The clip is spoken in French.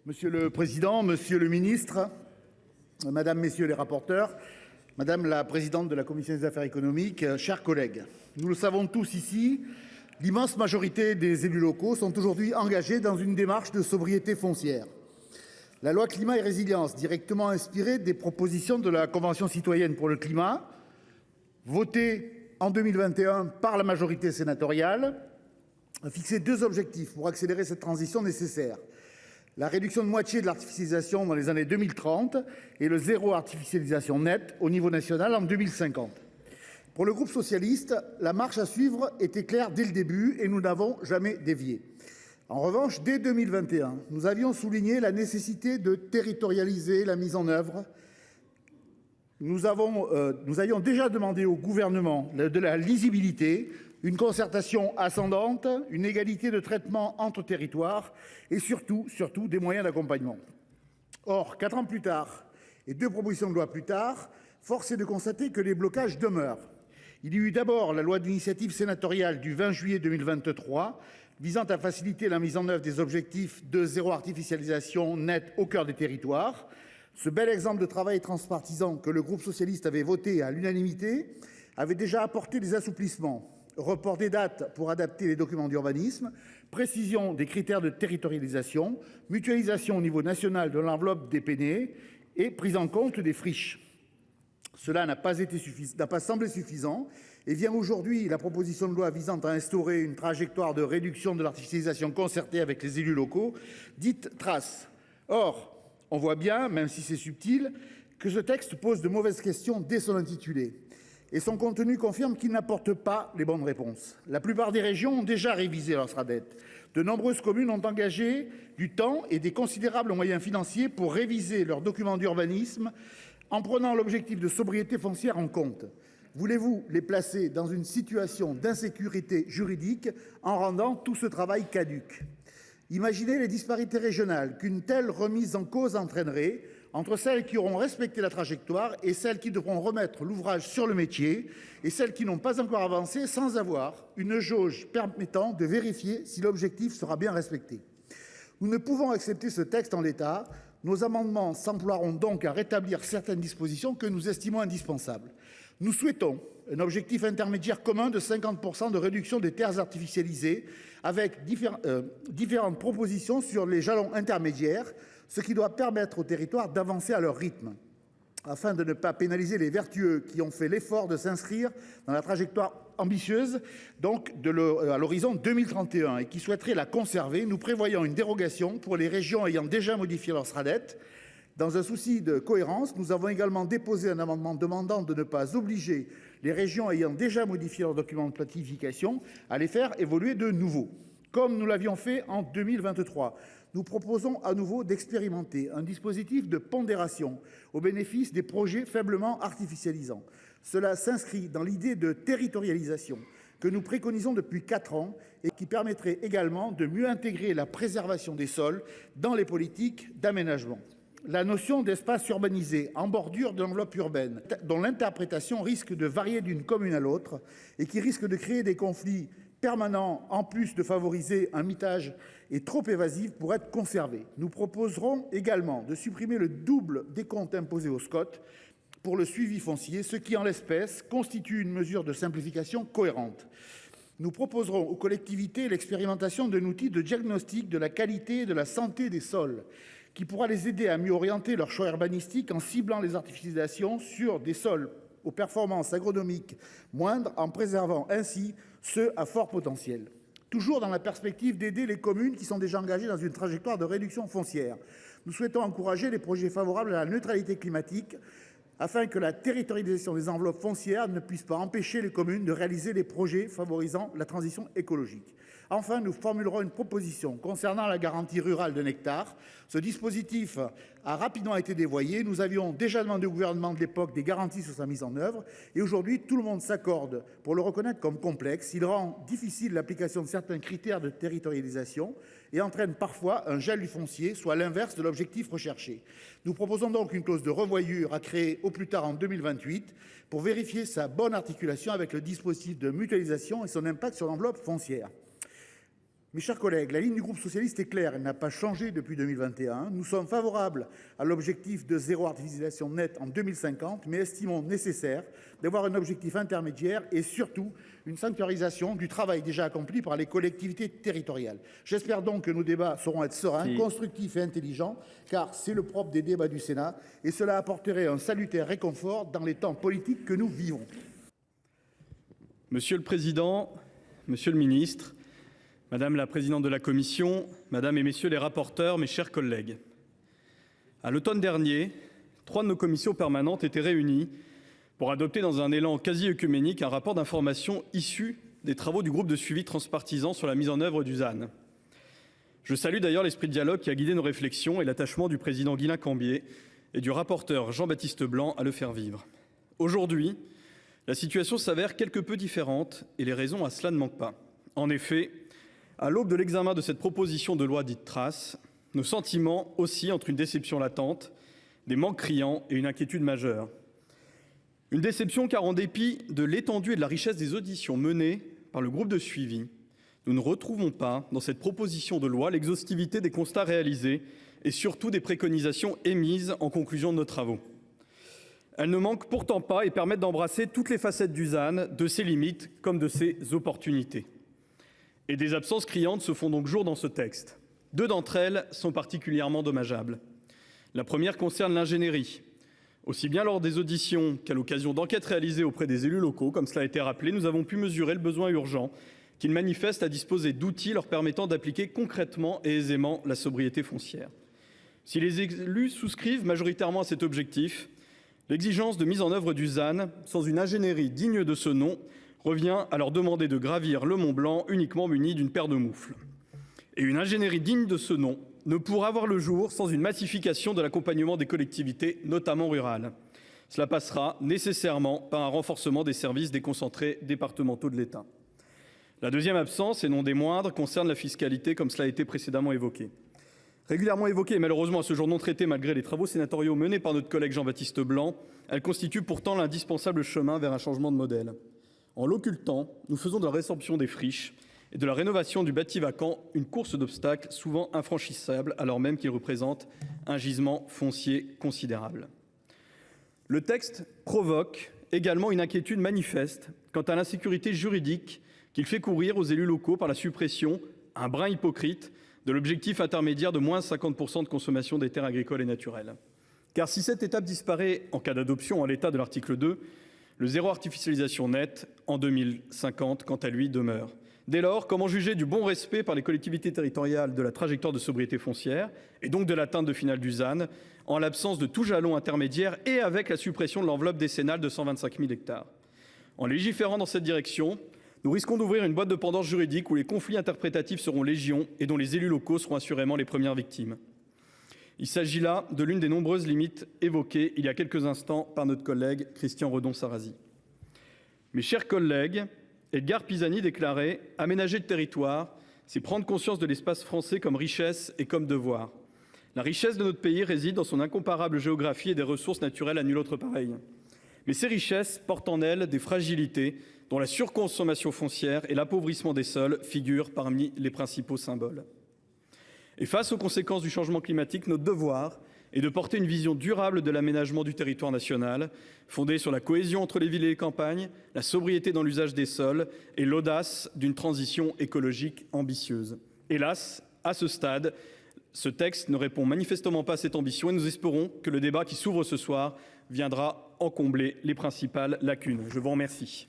Monsieur le président, monsieur le ministre, madame, messieurs les rapporteurs, madame la présidente de la commission des affaires économiques, chers collègues, nous le savons tous ici, l'immense majorité des élus locaux sont aujourd'hui engagés dans une démarche de sobriété foncière. La loi Climat et Résilience, directement inspirée des propositions de la Convention citoyenne pour le climat, votée en 2021 par la majorité sénatoriale, a fixé deux objectifs pour accélérer cette transition nécessaire. La réduction de moitié de l'artificialisation dans les années 2030 et le zéro artificialisation nette au niveau national en 2050. Pour le groupe socialiste, la marche à suivre était claire dès le début et nous n'avons jamais dévié. En revanche, dès 2021, nous avions souligné la nécessité de territorialiser la mise en œuvre. Nous avions déjà demandé au gouvernement de la lisibilité, une concertation ascendante, une égalité de traitement entre territoires et surtout des moyens d'accompagnement. Or, 4 ans plus tard et 2 propositions de loi plus tard, force est de constater que les blocages demeurent. Il y eut d'abord la loi d'initiative sénatoriale du 20 juillet 2023 visant à faciliter la mise en œuvre des objectifs de zéro artificialisation nette au cœur des territoires. Ce bel exemple de travail transpartisan que le groupe socialiste avait voté à l'unanimité avait déjà apporté des assouplissements. Report des dates pour adapter les documents d'urbanisme, précision des critères de territorialisation, mutualisation au niveau national de l'enveloppe des PNE et prise en compte des friches. Cela n'a pas semblé suffisant et vient aujourd'hui la proposition de loi visant à instaurer une trajectoire de réduction de l'artificialisation concertée avec les élus locaux, dite TRACE. Or, on voit bien, même si c'est subtil, que ce texte pose de mauvaises questions dès son intitulé. Et son contenu confirme qu'il n'apporte pas les bonnes réponses. La plupart des régions ont déjà révisé leur SRADET. De nombreuses communes ont engagé du temps et des considérables moyens financiers pour réviser leurs documents d'urbanisme en prenant l'objectif de sobriété foncière en compte. Voulez-vous les placer dans une situation d'insécurité juridique en rendant tout ce travail caduc ? Imaginez les disparités régionales qu'une telle remise en cause entraînerait entre celles qui auront respecté la trajectoire et celles qui devront remettre l'ouvrage sur le métier et celles qui n'ont pas encore avancé sans avoir une jauge permettant de vérifier si l'objectif sera bien respecté. Nous ne pouvons accepter ce texte en l'état. Nos amendements s'emploieront donc à rétablir certaines dispositions que nous estimons indispensables. Nous souhaitons un objectif intermédiaire commun de 50% de réduction des terres artificialisées avec différentes propositions sur les jalons intermédiaires, ce qui doit permettre aux territoires d'avancer à leur rythme, afin de ne pas pénaliser les vertueux qui ont fait l'effort de s'inscrire dans la trajectoire ambitieuse donc à l'horizon 2031 et qui souhaiteraient la conserver. Nous prévoyons une dérogation pour les régions ayant déjà modifié leur SRADET. Dans un souci de cohérence, nous avons également déposé un amendement demandant de ne pas obliger les régions ayant déjà modifié leurs documents de planification à les faire évoluer de nouveau. Comme nous l'avions fait en 2023, nous proposons à nouveau d'expérimenter un dispositif de pondération au bénéfice des projets faiblement artificialisants. Cela s'inscrit dans l'idée de territorialisation que nous préconisons depuis 4 ans et qui permettrait également de mieux intégrer la préservation des sols dans les politiques d'aménagement. La notion d'espace urbanisé en bordure de l'enveloppe urbaine, dont l'interprétation risque de varier d'une commune à l'autre et qui risque de créer des conflits permanents en plus de favoriser un mitage est trop évasif pour être conservée. Nous proposerons également de supprimer le double décompte imposé aux SCOT pour le suivi foncier, ce qui en l'espèce constitue une mesure de simplification cohérente. Nous proposerons aux collectivités l'expérimentation d'un outil de diagnostic de la qualité et de la santé des sols qui pourra les aider à mieux orienter leur choix urbanistique en ciblant les artificialisations sur des sols aux performances agronomiques moindres, en préservant ainsi ceux à fort potentiel. Toujours dans la perspective d'aider les communes qui sont déjà engagées dans une trajectoire de réduction foncière, nous souhaitons encourager les projets favorables à la neutralité climatique afin que la territorialisation des enveloppes foncières ne puisse pas empêcher les communes de réaliser les projets favorisant la transition écologique. Enfin, nous formulerons une proposition concernant la garantie rurale d'un hectare. Ce dispositif a rapidement été dévoyé. Nous avions déjà demandé au gouvernement de l'époque des garanties sur sa mise en œuvre. Et aujourd'hui, tout le monde s'accorde pour le reconnaître comme complexe. Il rend difficile l'application de certains critères de territorialisation et entraîne parfois un gel du foncier, soit l'inverse de l'objectif recherché. Nous proposons donc une clause de revoyure à créer au plus tard en 2028 pour vérifier sa bonne articulation avec le dispositif de mutualisation et son impact sur l'enveloppe foncière. Mes chers collègues, la ligne du groupe socialiste est claire, elle n'a pas changé depuis 2021. Nous sommes favorables à l'objectif de zéro artificialisation nette en 2050, mais estimons nécessaire d'avoir un objectif intermédiaire et surtout une sanctuarisation du travail déjà accompli par les collectivités territoriales. J'espère donc que nos débats sauront être sereins, constructifs et intelligents, car c'est le propre des débats du Sénat et cela apporterait un salutaire réconfort dans les temps politiques que nous vivons. Monsieur le Président, Monsieur le Ministre, Madame la présidente de la Commission, Madame et Messieurs les rapporteurs, mes chers collègues. À l'automne dernier, 3 de nos commissions permanentes étaient réunies pour adopter dans un élan quasi œcuménique un rapport d'information issu des travaux du groupe de suivi transpartisan sur la mise en œuvre du ZAN. Je salue d'ailleurs l'esprit de dialogue qui a guidé nos réflexions et l'attachement du président Guislain Cambier et du rapporteur Jean-Baptiste Blanc à le faire vivre. Aujourd'hui, la situation s'avère quelque peu différente et les raisons à cela ne manquent pas. En effet, à l'aube de l'examen de cette proposition de loi dite Trace, nos sentiments oscillent entre une déception latente, des manques criants et une inquiétude majeure. Une déception car en dépit de l'étendue et de la richesse des auditions menées par le groupe de suivi, nous ne retrouvons pas dans cette proposition de loi l'exhaustivité des constats réalisés et surtout des préconisations émises en conclusion de nos travaux. Elles ne manquent pourtant pas et permettent d'embrasser toutes les facettes du ZAN, de ses limites comme de ses opportunités. Et des absences criantes se font donc jour dans ce texte. 2 d'entre elles sont particulièrement dommageables. La première concerne l'ingénierie. Aussi bien lors des auditions qu'à l'occasion d'enquêtes réalisées auprès des élus locaux, comme cela a été rappelé, nous avons pu mesurer le besoin urgent qu'ils manifestent à disposer d'outils leur permettant d'appliquer concrètement et aisément la sobriété foncière. Si les élus souscrivent majoritairement à cet objectif, l'exigence de mise en œuvre du ZAN, sans une ingénierie digne de ce nom, revient à leur demander de gravir le Mont Blanc uniquement muni d'une paire de moufles. Et une ingénierie digne de ce nom ne pourra voir le jour sans une massification de l'accompagnement des collectivités, notamment rurales. Cela passera nécessairement par un renforcement des services déconcentrés départementaux de l'État. La deuxième absence, et non des moindres, concerne la fiscalité, comme cela a été précédemment évoqué. Régulièrement évoquée et malheureusement à ce jour non traitée malgré les travaux sénatoriaux menés par notre collègue Jean-Baptiste Blanc, elle constitue pourtant l'indispensable chemin vers un changement de modèle. En l'occultant, nous faisons de la résorption des friches et de la rénovation du bâti vacant une course d'obstacles souvent infranchissable alors même qu'il représente un gisement foncier considérable. Le texte provoque également une inquiétude manifeste quant à l'insécurité juridique qu'il fait courir aux élus locaux par la suppression, un brin hypocrite, de l'objectif intermédiaire de moins 50% de consommation des terres agricoles et naturelles. Car si cette étape disparaît en cas d'adoption en l'état de l'article 2, le zéro artificialisation nette en 2050, quant à lui, demeure. Dès lors, comment juger du bon respect par les collectivités territoriales de la trajectoire de sobriété foncière et donc de l'atteinte finale du ZAN en l'absence de tout jalon intermédiaire et avec la suppression de l'enveloppe décennale de 125 000 hectares. En légiférant dans cette direction, nous risquons d'ouvrir une boîte de Pandore juridique où les conflits interprétatifs seront légion et dont les élus locaux seront assurément les premières victimes. Il s'agit là de l'une des nombreuses limites évoquées il y a quelques instants par notre collègue Christian Redon-Sarrazy. Mes chers collègues, Edgard Pisani déclarait « Aménager le territoire, c'est prendre conscience de l'espace français comme richesse et comme devoir. La richesse de notre pays réside dans son incomparable géographie et des ressources naturelles à nul autre pareil. Mais ces richesses portent en elles des fragilités dont la surconsommation foncière et l'appauvrissement des sols figurent parmi les principaux symboles. Et face aux conséquences du changement climatique, notre devoir est de porter une vision durable de l'aménagement du territoire national, fondée sur la cohésion entre les villes et les campagnes, la sobriété dans l'usage des sols et l'audace d'une transition écologique ambitieuse. Hélas, à ce stade, ce texte ne répond manifestement pas à cette ambition et nous espérons que le débat qui s'ouvre ce soir viendra en combler les principales lacunes. Je vous remercie.